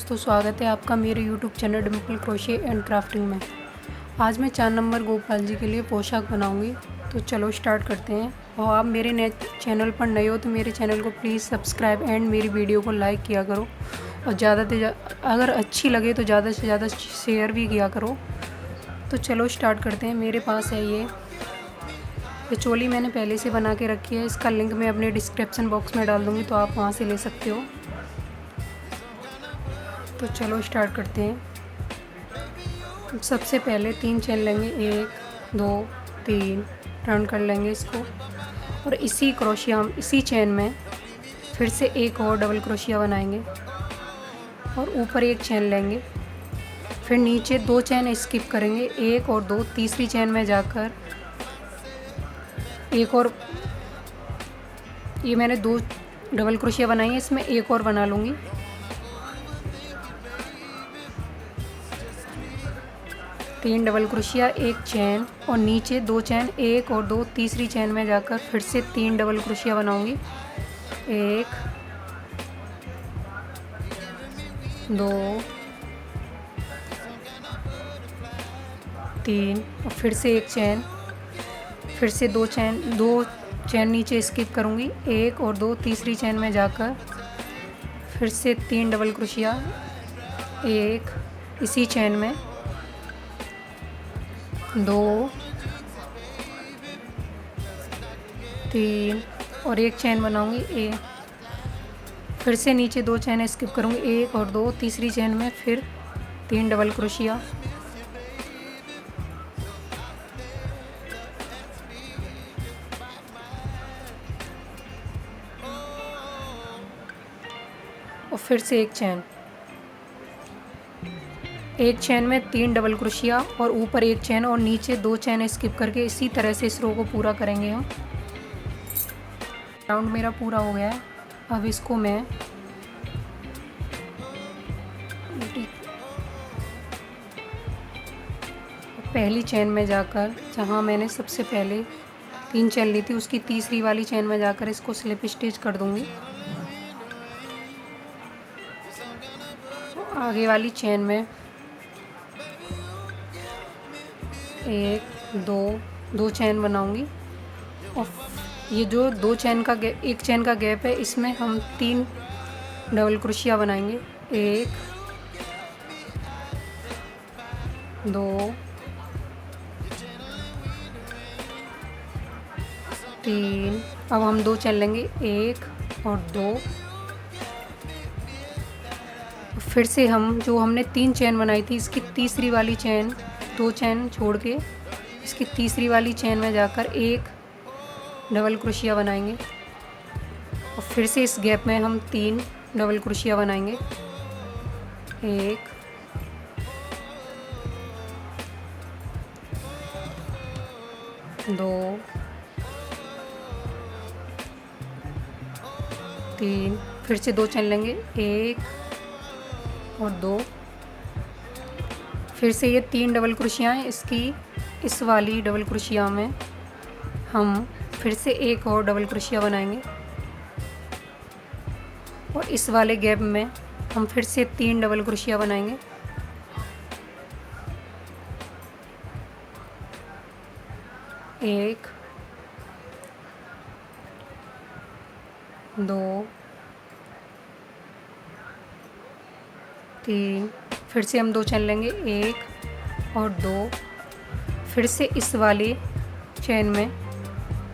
दोस्तों, स्वागत है आपका मेरे YouTube channel Dimple crochet and crafting में। आज मैं 4 नंबर गोपाल जी के लिए पोशाक बनाऊंगी। तो चलो स्टार्ट करते हैं। और आप मेरे नए चैनल पर नए हो तो मेरे चैनल को प्लीज़ सब्सक्राइब एंड मेरी वीडियो को लाइक किया करो। और ज़्यादा से अगर अच्छी लगे तो ज़्यादा से ज़्यादा शेयर भी किया करो। तो चलो स्टार्ट करते हैं। मेरे पास है ये चोली मैंने पहले से बना के रखी है। इसका लिंक मैं अपने डिस्क्रिप्शन बॉक्स में डाल दूँगी, तो आप वहाँ से ले सकते हो। तो चलो स्टार्ट करते हैं। सबसे पहले 3 चेन लेंगे, 1 2 3 टर्न कर लेंगे इसको। और इसी चेन में फिर से एक और डबल क्रोशिया बनाएंगे और ऊपर एक चेन लेंगे। फिर नीचे 2 चेन स्किप करेंगे, 1 और 2, तीसरी चेन में जाकर एक और, ये मैंने 2 डबल क्रोशिया बनाई है, इसमें एक और बना लूँगी। तीन डबल क्रोशिया, एक चेन और नीचे 2 चेन, 1 और 2, तीसरी चेन में जाकर फिर से 3 डबल क्रोशिया बनाऊंगी। 1 2 3 और फिर से एक चेन, फिर से 2 चेन नीचे स्किप करूंगी, 1 और 2, तीसरी चेन में जाकर फिर से 3 डबल क्रोशिया, 1 इसी चेन में, 2 3 और एक चेन बनाऊंगी, 1 फिर से नीचे 2 चेन स्किप करूंगी, 1 और 2, तीसरी चेन में फिर 3 डबल क्रोशिया, और फिर से एक चेन में 3 डबल क्रोशिया और ऊपर एक चेन और नीचे 2 चेन स्किप करके इसी तरह से इस रो को पूरा करेंगे हम। राउंड मेरा पूरा हो गया है। अब इसको मैं पहली चेन में जाकर, जहाँ मैंने सबसे पहले 3 चेन ली थी, उसकी तीसरी वाली चेन में जाकर इसको स्लिप स्टिच कर दूंगी। आगे वाली चेन में 1 2 चेन बनाऊंगी और ये जो एक चेन का गैप है, इसमें हम 3 डबल क्रोशिया बनाएंगे। 1 2 3, अब हम 2 चेन लेंगे, 1 और 2, फिर से हमने 3 चेन बनाई थी, इसकी तीसरी वाली चेन, 2 चेन छोड़ के इसकी तीसरी वाली चेन में जाकर एक डबल क्रोशिया बनाएंगे और फिर से इस गैप में हम 3 डबल क्रोशिया बनाएंगे। 1 2 3, फिर से 2 चेन लेंगे, 1 और 2, फिर से ये 3 डबल क्रोशिया हैं, इस वाली डबल क्रोशिया में हम फिर से एक और डबल क्रोशिया बनाएंगे और इस वाले गैप में हम फिर से 3 डबल क्रोशिया बनाएंगे। 1 2 3, फिर से हम 2 चेन लेंगे, 1 और 2, फिर से इस वाली चेन में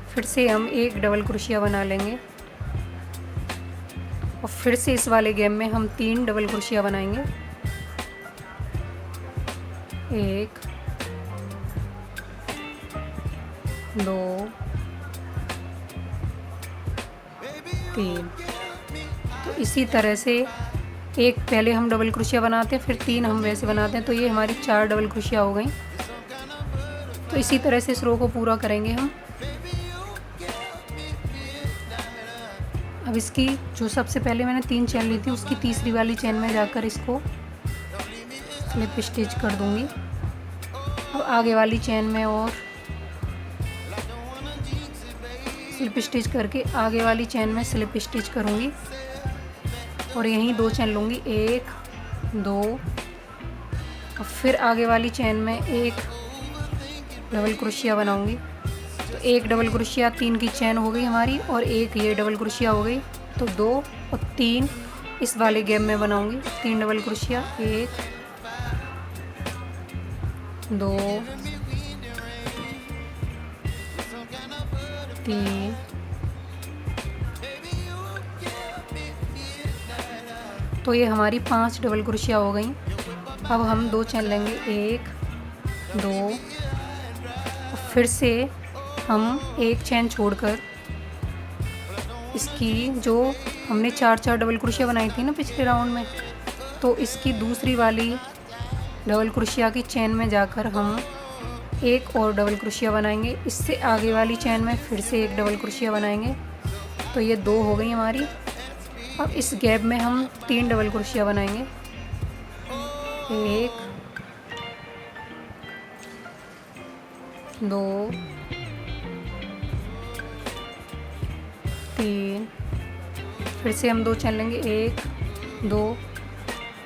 फिर से हम एक डबल क्रोशिया बना लेंगे और फिर से इस वाले गैप में हम 3 डबल क्रोशिया बनाएंगे। 1 2 3। तो इसी तरह से एक पहले हम डबल क्रोशिया बनाते हैं, फिर 3 हम वैसे बनाते हैं, तो ये हमारी 4 डबल क्रोशिया हो गई। तो इसी तरह से इस रो को पूरा करेंगे हम। अब इसकी जो सबसे पहले मैंने 3 चेन ली थी, उसकी तीसरी वाली चेन में जाकर इसको स्लिप स्टिच कर दूंगी। अब आगे वाली चेन में और स्लिप स्टिच करके आगे वाली चेन में स्लिप स्टिच करूंगी और यहीं 2 चेन लूँगी, 1 2 और फिर आगे वाली चेन में एक डबल क्रोशिया बनाऊंगी। तो एक डबल क्रोशिया 3 की चेन हो गई हमारी और एक ये डबल क्रोशिया हो गई। तो 2 और 3 इस वाले गैप में बनाऊंगी 3 डबल क्रोशिया, 1 2 3 तो ये हमारी 5 डबल क्रोशिया हो गई। अब हम 2 चेन लेंगे, 1 2 और फिर से हम एक चेन छोड़कर इसकी जो हमने 4 डबल क्रोशिया बनाई थी ना पिछले राउंड में, तो इसकी दूसरी वाली डबल क्रोशिया की चेन में जाकर हम एक और डबल क्रोशिया बनाएंगे। इससे आगे वाली चेन में फिर से एक डबल क्रोशिया बनाएंगे। तो ये 2 हो गई हमारी। अब इस गैप में हम 3 डबल क्रोशिया बनाएंगे, 1 2 3 फिर से हम 2 चेन लेंगे, 1 2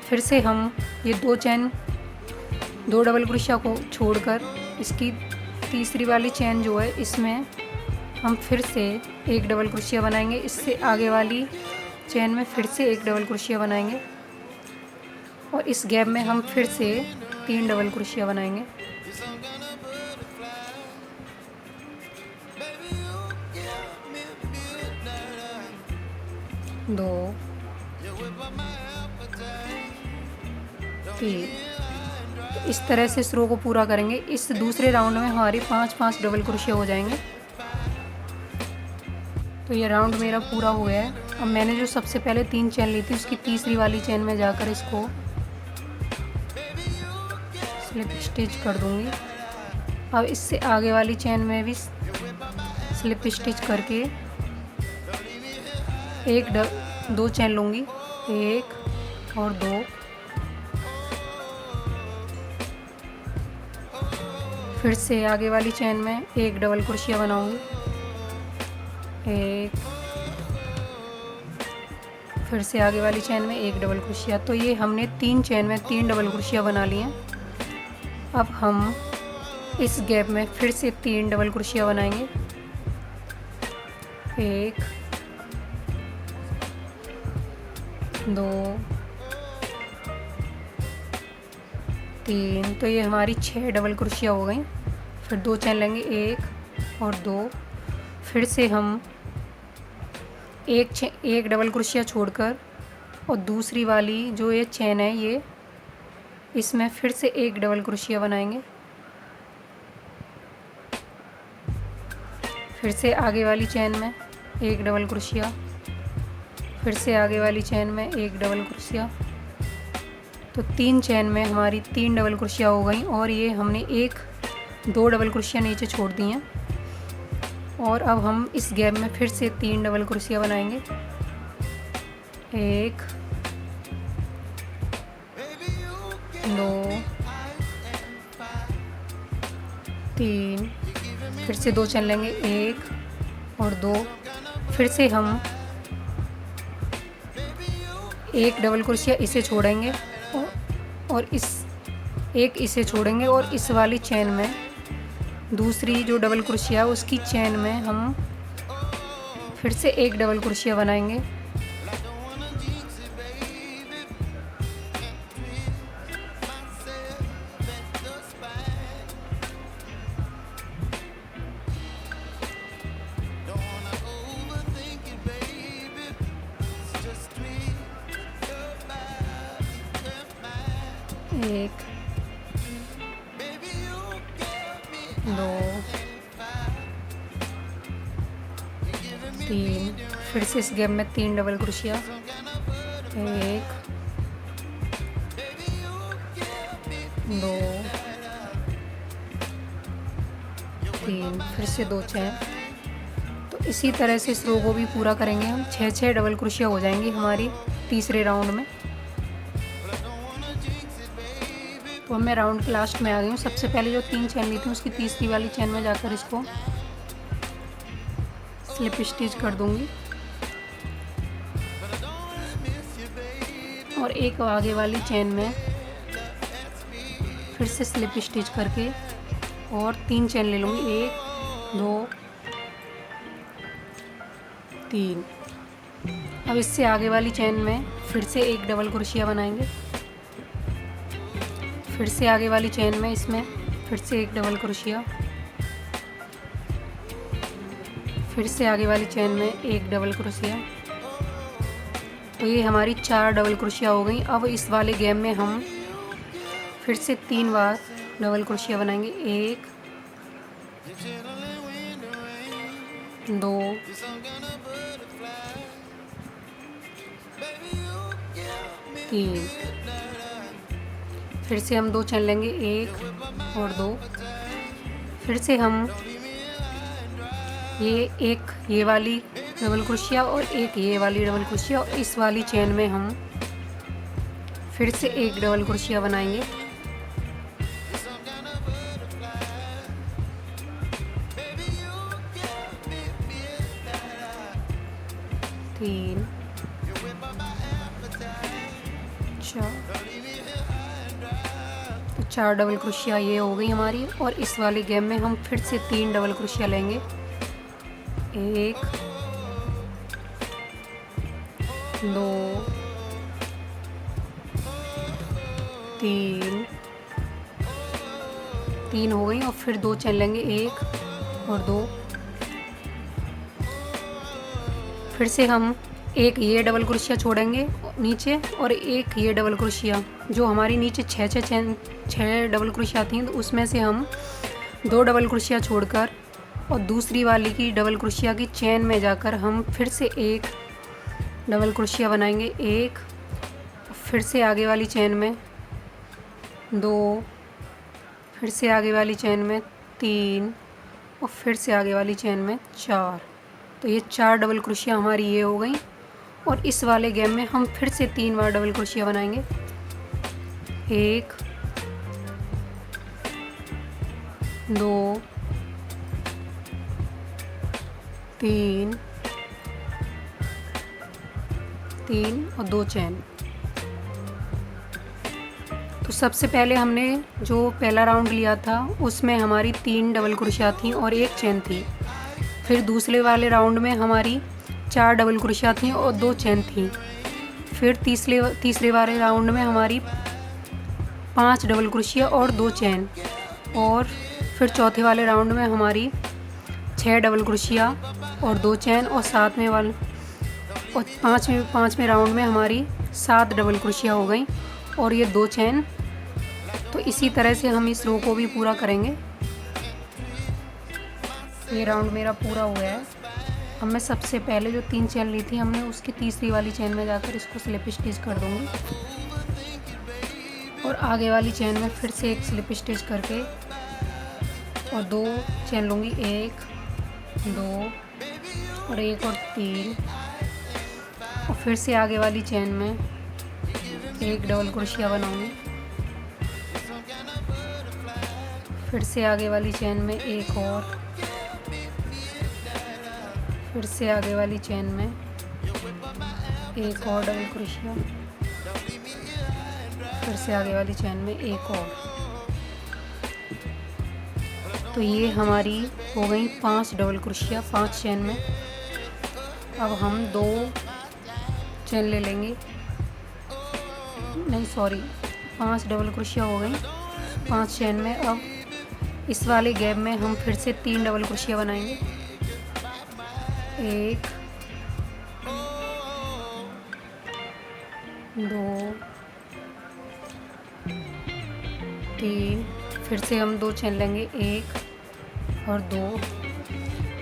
फिर से हम ये 2 चेन 2 डबल क्रोशिया को छोड़कर इसकी तीसरी वाली चेन जो है इसमें हम फिर से एक डबल क्रोशिया बनाएंगे। इससे आगे वाली चेन में फिर से एक डबल क्रोशिया बनाएंगे और इस गैप में हम फिर से 3 डबल क्रोशिया बनाएंगे। दो 3 इस तरह से इस रो को पूरा करेंगे। इस दूसरे राउंड में हमारी 5 डबल क्रोशिया हो जाएंगे। तो ये राउंड मेरा पूरा हो गया है। अब मैंने जो सबसे पहले 3 चेन ली थी उसकी तीसरी वाली चेन में जाकर इसको स्लिप स्टिच कर दूंगी। अब इससे आगे वाली चेन में भी स्लिप स्टिच करके 2 चेन लूँगी, 1 और 2 फिर से आगे वाली चेन में एक डबल क्रोशिया बनाऊंगी, 1 फिर से आगे वाली चेन में एक डबल क्रोशिया। तो ये हमने 3 चेन में 3 डबल क्रोशिया बना लिए हैं। अब हम इस गैप में फिर से 3 डबल क्रोशिया बनाएंगे, 1 2 3 तो ये हमारी 6 डबल क्रोशिया हो गई। फिर 2 चेन लेंगे, 1 और 2 फिर से हम एक डबल क्रोशिया छोड़कर और दूसरी वाली जो ये चेन है ये इसमें फिर से एक डबल क्रोशिया बनाएंगे। फिर से आगे वाली चेन में एक डबल क्रोशिया, फिर से आगे वाली चेन में एक डबल क्रोशिया। तो 3 चेन में हमारी 3 डबल क्रोशिया हो गई और ये हमने 2 डबल क्रोशिया नीचे छोड़ दी हैं। और अब हम इस गैप में फिर से 3 डबल क्रोशिया बनाएंगे, 1 2 3 फिर से 2 चेन लेंगे, 1 और 2 फिर से हम एक डबल क्रोशिया इसे छोड़ेंगे और इसे छोड़ेंगे और इस वाली चेन में दूसरी जो डबल क्रोशिया उसकी चेन में हम फिर से एक डबल क्रोशिया बनाएंगे। एक 2 3 फिर से इस गैप में 3 डबल क्रोशिया, 1 2 3 फिर से 2 चेन। तो इसी तरह से इस रो को भी पूरा करेंगे हम। 6 डबल क्रोशिया हो जाएंगी हमारी तीसरे राउंड में। तो मैं राउंड के लास्ट में आ गई हूँ। सबसे पहले जो 3 चेन ली थी उसकी तीसरी वाली चेन में जाकर इसको स्लिप स्टिच कर दूंगी। और एक आगे वाली चेन में फिर से स्लिप स्टिच करके और 3 चेन ले लूँगी, 1 2 3। अब इससे आगे वाली चेन में फिर से एक डबल क्रोशिया बनाएंगे, फिर से आगे वाली चेन में इसमें फिर से एक डबल क्रोशिया, फिर से आगे वाली चेन में एक डबल क्रोशिया। तो ये हमारी 4 डबल क्रोशिया हो गई। अब इस वाले गेम में हम फिर से 3 बार डबल क्रोशिया बनाएंगे, 1 2 3। फिर से हम 2 चेन लेंगे, 1 और 2। फिर से हम ये वाली डबल क्रोशिया और एक ये वाली डबल क्रोशिया, और इस वाली चेन में हम फिर से एक डबल क्रोशिया बनाएंगे, तीन 4 डबल क्रोशिया ये हो गई हमारी। और इस वाले गेम में हम फिर से 3 डबल क्रोशिया लेंगे, 1 2 3 3 हो गई। और फिर 2 चेन लेंगे, 1 और 2। फिर से हम एक ये डबल क्रोशिया छोड़ेंगे नीचे और एक ये डबल क्रोशिया, जो हमारी नीचे 6 डबल क्रोशिया थी, तो उसमें से हम 2 डबल क्रोशिया छोड़कर और दूसरी वाली की डबल क्रोशिया की चेन में जाकर हम फिर से एक डबल क्रोशिया बनाएंगे, 1। फिर से आगे वाली चेन में 2, फिर से आगे वाली चेन में 3 और फिर से आगे वाली चेन में 4। तो ये 4 डबल क्रोशिया हमारी ये हो गई। और इस वाले गेम में हम फिर से 3 बार डबल क्रोशिया बनाएंगे, 1 2 3 और 2 चेन। तो सबसे पहले हमने जो पहला राउंड लिया था उसमें हमारी 3 डबल क्रोशिया थी और 1 चेन थी। फिर दूसरे वाले राउंड में हमारी 4 डबल क्रोशिया थी और 2 चेन थी। फिर तीसरे वाले राउंड में हमारी 5 डबल क्रोशिया और 2 चेन। और फिर चौथे वाले राउंड में हमारी 6 डबल क्रोशिया और 2 चेन। और पाँचवें राउंड में हमारी 7 डबल क्रोशिया हो गई और ये 2 चेन। तो इसी तरह से हम इस रो को भी पूरा करेंगे। ये राउंड मेरा पूरा हुआ है। अब मैं सबसे पहले जो 3 चेन ली थी हमने, उसकी तीसरी वाली चेन में जाकर इसको स्लिप स्टिच कर दूँगी और आगे वाली चेन में फिर से एक स्लिप स्टिच करके और 2 चेन लूँगी, 1 2 और 1 और 3। और फिर से आगे वाली चेन में एक डबल क्रोशिया बनाऊँगी, फिर से आगे वाली चेन में एक और, फिर से आगे वाली चेन में एक और डबल क्रोशिया, फिर से आगे वाली चेन में एक और। तो ये हमारी हो गई 5 डबल क्रोशिया 5 चेन में। अब हम 2 चेन ले लेंगे, नहीं सॉरी 5 डबल क्रोशिया हो गई 5 चेन में। अब इस वाले गैप में हम फिर से 3 डबल क्रोशिया बनाएंगे, 1 2 3। फिर से हम 2 चेन लेंगे, 1 और 2।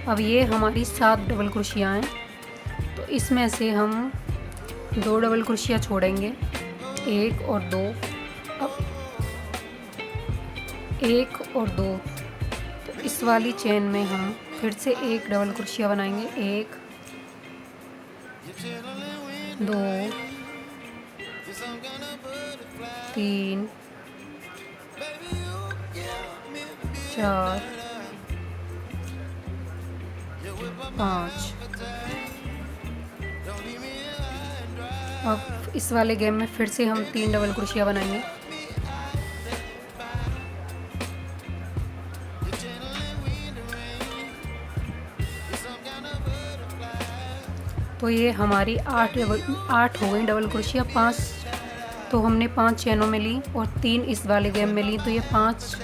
अब ये हमारी 7 डबल क्रोशिया हैं, तो इसमें से हम 2 डबल क्रोशिया छोड़ेंगे, 1 और 2। अब 1 और 2, तो इस वाली चेन में हम फिर से एक डबल क्रोशिया बनाएंगे, 1 2 3 4 5। अब इस वाले गेम में फिर से हम 3 डबल क्रोशिया बनाएंगे। तो ये हमारी 8 हो गई डबल क्रोशिया। 5 तो हमने 5 चैनों में ली और 3 इस वाले गेम में ली, तो ये 5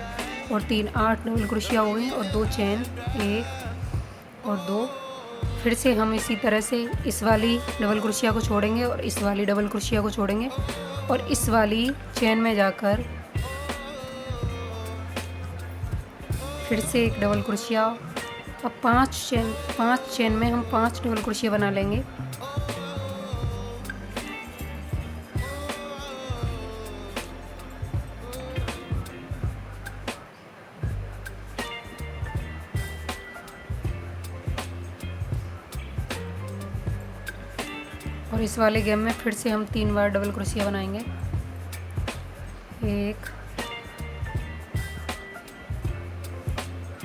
और 3 8 डबल क्रोशिया हो गई और 2 चैन, 1 और 2। फिर से हम इसी तरह से इस वाली डबल क्रोशिया को छोड़ेंगे और इस वाली डबल क्रोशिया को छोड़ेंगे और इस वाली चैन में जाकर फिर से एक डबल क्रोशिया। अब 5 चैन में हम 5 डबल क्रोशिया बना लेंगे। और इस वाले गेम में फिर से हम 3 बार डबल क्रोशिया बनाएंगे। 1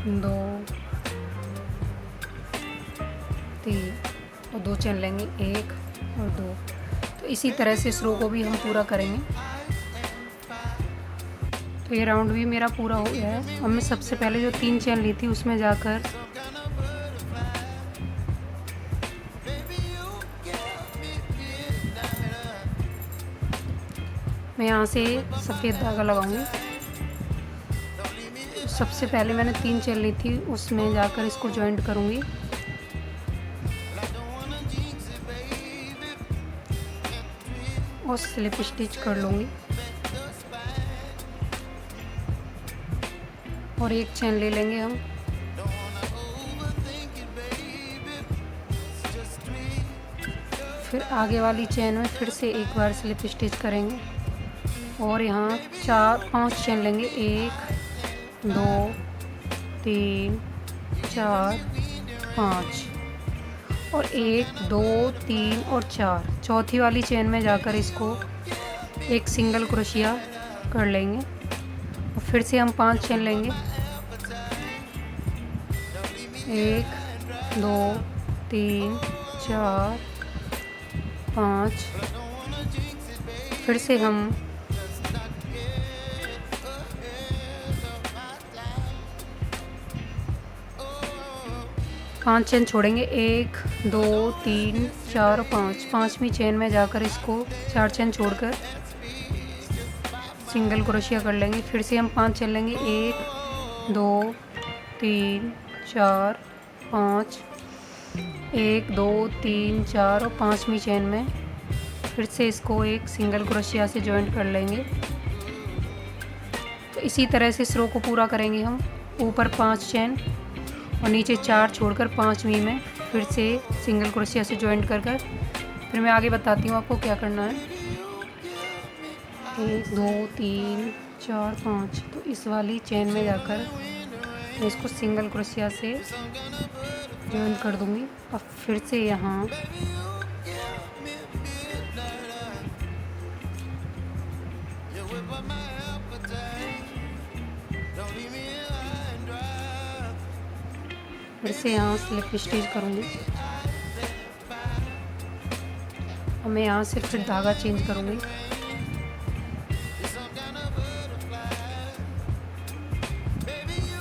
2 3 और 2 चैन लेंगे, 1 और 2। तो इसी तरह से इस रो को भी हम पूरा करेंगे। तो ये राउंड भी मेरा पूरा हो गया है। अब मैं सबसे पहले जो 3 चैन ली थी उसमें जाकर मैं यहाँ से सफ़ेद धागा लगाऊंगी। सबसे पहले मैंने 3 चैन ली थी, उसमें जाकर इसको जॉइंट करूँगी। और स्लिप स्टिच कर लूँगी और एक चैन ले लेंगे हम। फिर आगे वाली चैन में फिर से एक बार स्लिप स्टिच करेंगे और यहाँ 5 चैन लेंगे, 1 2 3 4 5 और 1 2 3 और 4। चौथी वाली चैन में जाकर इसको एक सिंगल क्रोशिया कर लेंगे और फिर से हम 5 चैन लेंगे, 1 2 3 4 5। फिर से हम 5 चैन छोड़ेंगे, 1 2 3 4 5। 5वीं चैन में जाकर इसको 4 चैन छोड़कर सिंगल क्रोशिया कर लेंगे। फिर से हम 5 चैन लेंगे, 1 2 3 4 5, 1 2 3 4 और 5वीं चैन में फिर से इसको एक सिंगल क्रोशिया से जॉइंट कर लेंगे। तो इसी तरह से इस रो को पूरा करेंगे हम। ऊपर 5 चैन और नीचे 4 छोड़कर 5वीं में फिर से सिंगल क्रोशिया से जॉइंट कर फिर मैं आगे बताती हूँ आपको क्या करना है। 1 2 3 4 5। तो इस वाली चैन में जाकर मैं इसको सिंगल क्रोशिया से जॉइंट कर दूँगी। अब फिर से यहाँ स्लिप स्टिच करूँगी और मैं यहाँ से फिर धागा चेंज करूँगी।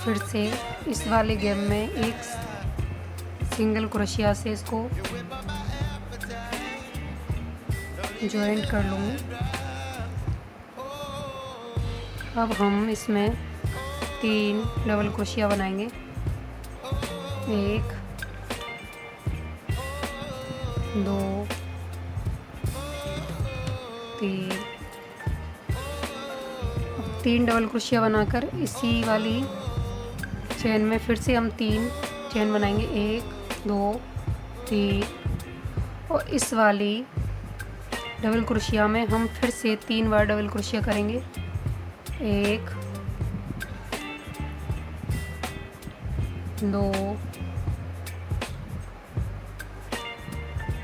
फिर से इस वाले गेम में एक सिंगल क्रोशिया से इसको जॉइंट कर लूँगी। अब हम इसमें 3 डबल क्रोशिया बनाएंगे, 1 2 3। 3 डबल क्रोशिया बनाकर इसी वाली चैन में फिर से हम 3 चैन बनाएंगे, 1 2 3। और इस वाली डबल क्रोशिया में हम फिर से 3 बार डबल क्रोशिया करेंगे, 1 2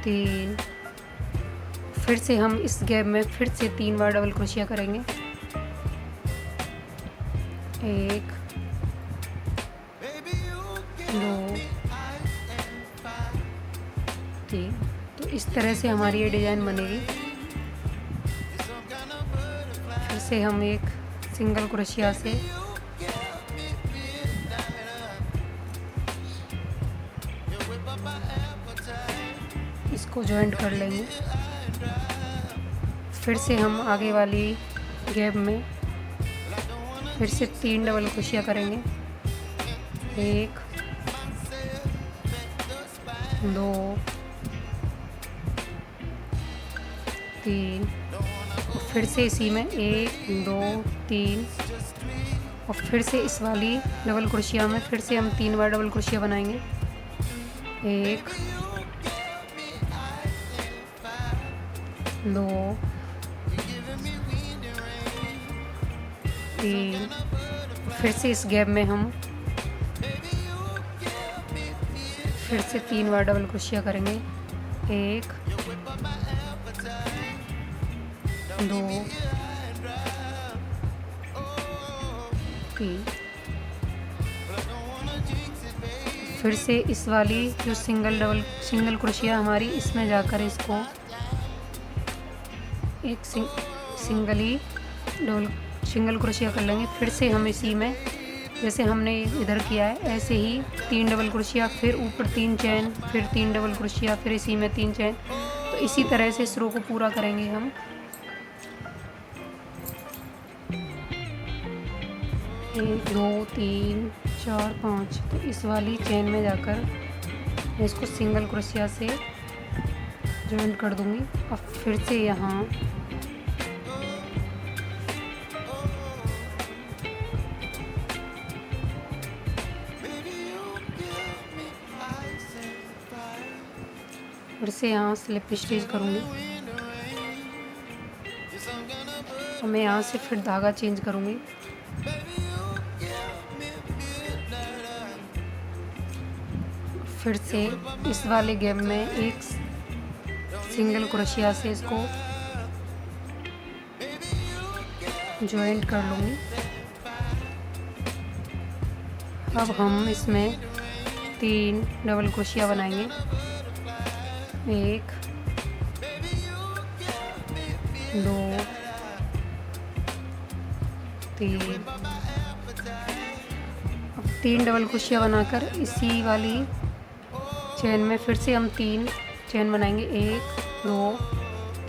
3। फिर से हम इस गैप में फिर से 3 बार डबल क्रोशिया करेंगे, 1 2 3। तो इस तरह से हमारी ये डिज़ाइन बनेगी। फिर से हम एक सिंगल क्रोशिया से इसको जॉइंट कर लेंगे। फिर से हम आगे वाली गैप में फिर से 3 डबल क्रोशिया करेंगे। 1 2 3 फिर से इसी में 1 2 3 और फिर से इस वाली डबल क्रोशिया में फिर से हम 3 बार डबल क्रोशिया बनाएंगे। 1 2 3 फिर से इस गैप में हम फिर से 3 बार डबल क्रोशिया करेंगे। 1 2 3 फिर से इस वाली जो सिंगल क्रोशिया हमारी इसमें जाकर इसको एक सिंगल क्रोशिया कर लेंगे। फिर से हम इसी में जैसे हमने इधर किया है ऐसे ही 3 डबल क्रोशिया, फिर ऊपर 3 चैन, फिर 3 डबल क्रोशिया, फिर इसी में 3 चैन। तो इसी तरह से इस रो को पूरा करेंगे हम। एक 2 3 4 5 तो इस वाली चैन में जाकर मैं इसको सिंगल क्रोशिया से जॉइंट कर दूंगी। अब फिर से यहाँ स्लिप स्टिच करूँगी और मैं यहाँ से फिर धागा चेंज करूँगी। फिर से इस वाले गैप में एक सिंगल क्रोशिया से इसको जॉइंट कर लूँगी। अब हम इसमें 3 डबल क्रोशिया बनाएंगे। 1 2 3 अब 3 डबल क्रोशिया बनाकर इसी वाली चैन में फिर से हम 3 चैन बनाएंगे। 1 2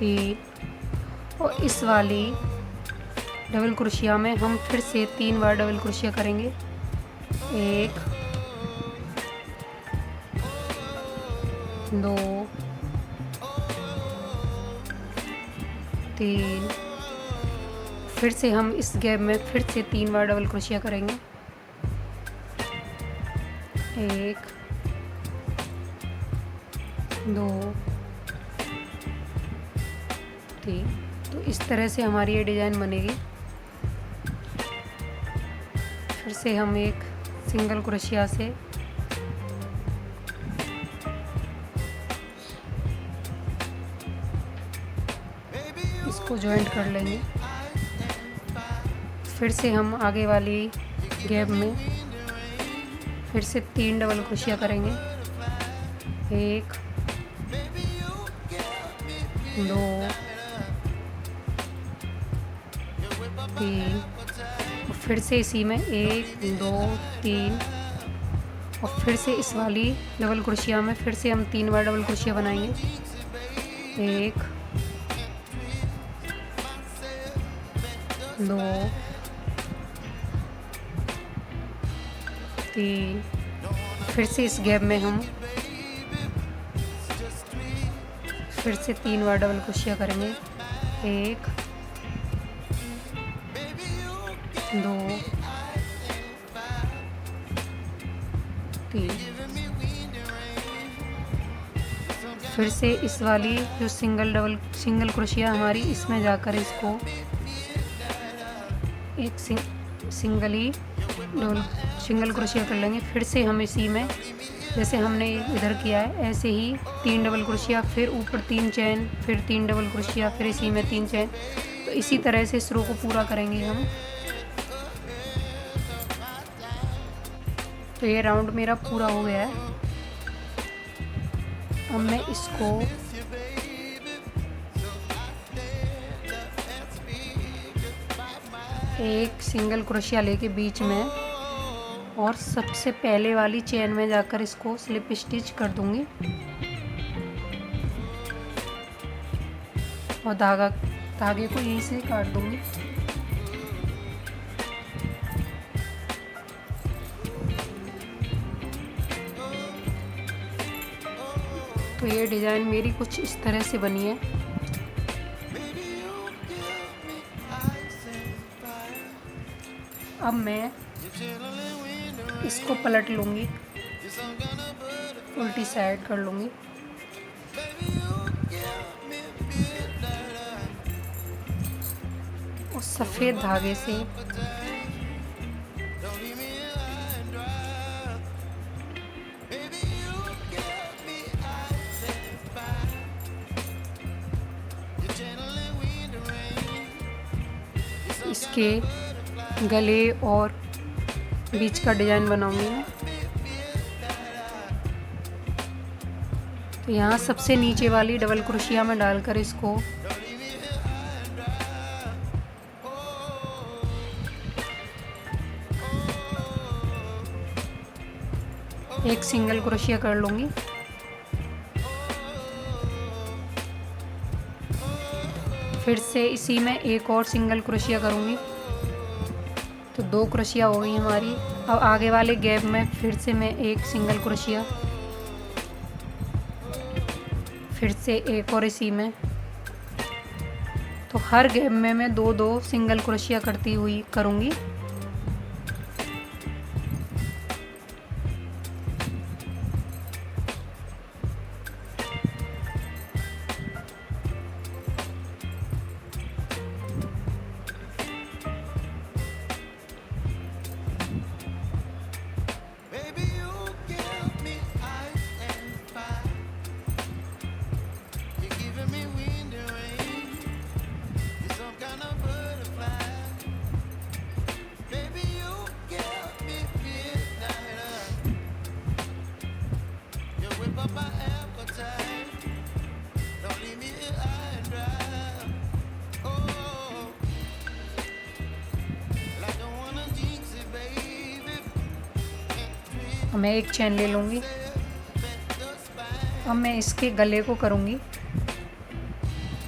3 और इस वाली डबल क्रोशिया में हम फिर से 3 बार डबल क्रोशिया करेंगे। 1 2 3 फिर से हम इस गैप में फिर से 3 बार डबल क्रोशिया करेंगे। 1 2 3 तो इस तरह से हमारी ये डिज़ाइन बनेगी। फिर से हम एक सिंगल क्रोशिया से इसको जॉइंट कर लेंगे। फिर से हम आगे वाली गैप में फिर से 3 डबल क्रोशिया करेंगे। 1 2 3 और फिर से इसी में 1 2 3 और फिर से इस वाली डबल क्रोशिया में फिर से हम 3 बार डबल क्रोशिया बनाएंगे। 1 2 3 फिर से इस गैप में हम फिर से 3 बार डबल क्रोशिया करेंगे। 1 2 3 फिर से इस वाली जो सिंगल क्रोशिया हमारी इसमें जाकर इसको एक सिंगल क्रोशिया कर लेंगे। फिर से हम इसी में जैसे हमने इधर किया है ऐसे ही 3 डबल क्रोशिया, फिर ऊपर 3 चैन, फिर 3 डबल क्रोशिया, फिर इसी में 3 चैन। तो इसी तरह से इस रो को पूरा करेंगे हम। तो ये राउंड मेरा पूरा हो गया है। अब मैं इसको एक सिंगल क्रोशिया लेके बीच में और सबसे पहले वाली चेन में जाकर इसको स्लिप स्टिच कर दूंगी और धागे को यहीं से काट दूंगी। तो ये डिज़ाइन मेरी कुछ इस तरह से बनी है। अब मैं इसको पलट लूँगी, उल्टी साइड कर लूँगी और सफ़ेद धागे से इसके गले और बीच का डिज़ाइन बनाऊंगी मैं। तो यहाँ सबसे नीचे वाली डबल क्रोशिया में डालकर इसको एक सिंगल क्रोशिया कर लूँगी। फिर से इसी में एक और सिंगल क्रोशिया करूँगी। तो 2 क्रोशिया हो गई हमारी। अब आगे वाले गैप में फिर से मैं एक सिंगल क्रोशिया, फिर से एक और इसी में। तो हर गैप में मैं 2-2 सिंगल क्रोशिया करती हुई करूँगी। मैं एक चेन ले लूँगी। अब मैं इसके गले को करूँगी।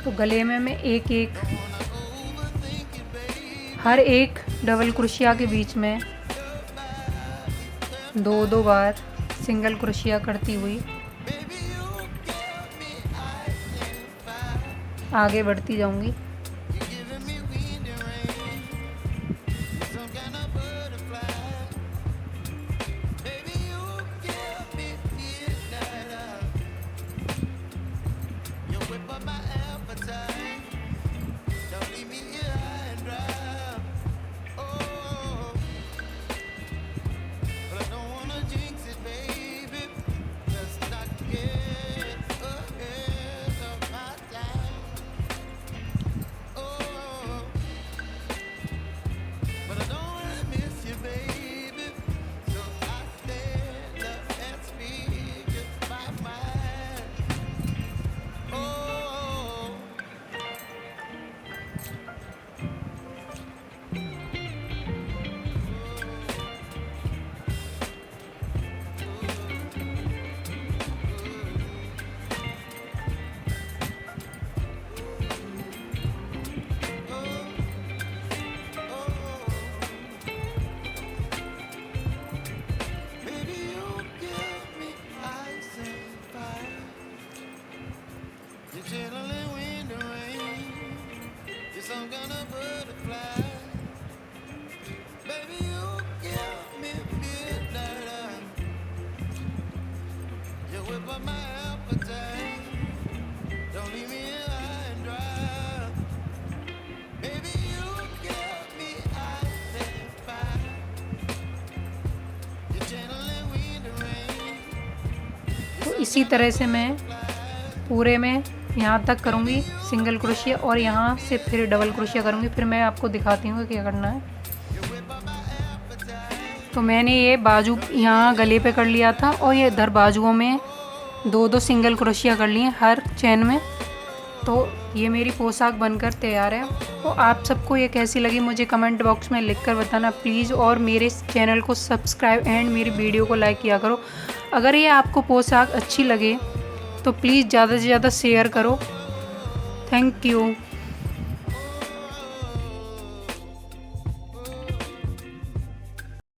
तो गले में मैं हर एक डबल क्रोशिया के बीच में 2-2 बार सिंगल क्रोशिया करती हुई आगे बढ़ती जाऊँगी। इसी तरह से मैं पूरे में यहाँ तक करूँगी सिंगल क्रोशिया और यहाँ से फिर डबल क्रोशिया करूँगी। फिर मैं आपको दिखाती हूँ क्या करना है। तो मैंने ये बाजू यहाँ गले पे कर लिया था और ये इधर बाजुओं में 2-2 सिंगल क्रोशिया कर लिए हर चेन में। तो ये मेरी पोशाक बनकर तैयार है। तो आप सबको ये कैसी लगी मुझे कमेंट बॉक्स में लिखकर बताना प्लीज़, और मेरे चैनल को सब्सक्राइब एंड मेरी वीडियो को लाइक किया करो। अगर ये आपको पोशाक अच्छी लगे तो प्लीज़ ज़्यादा से ज़्यादा शेयर करो। Thank you.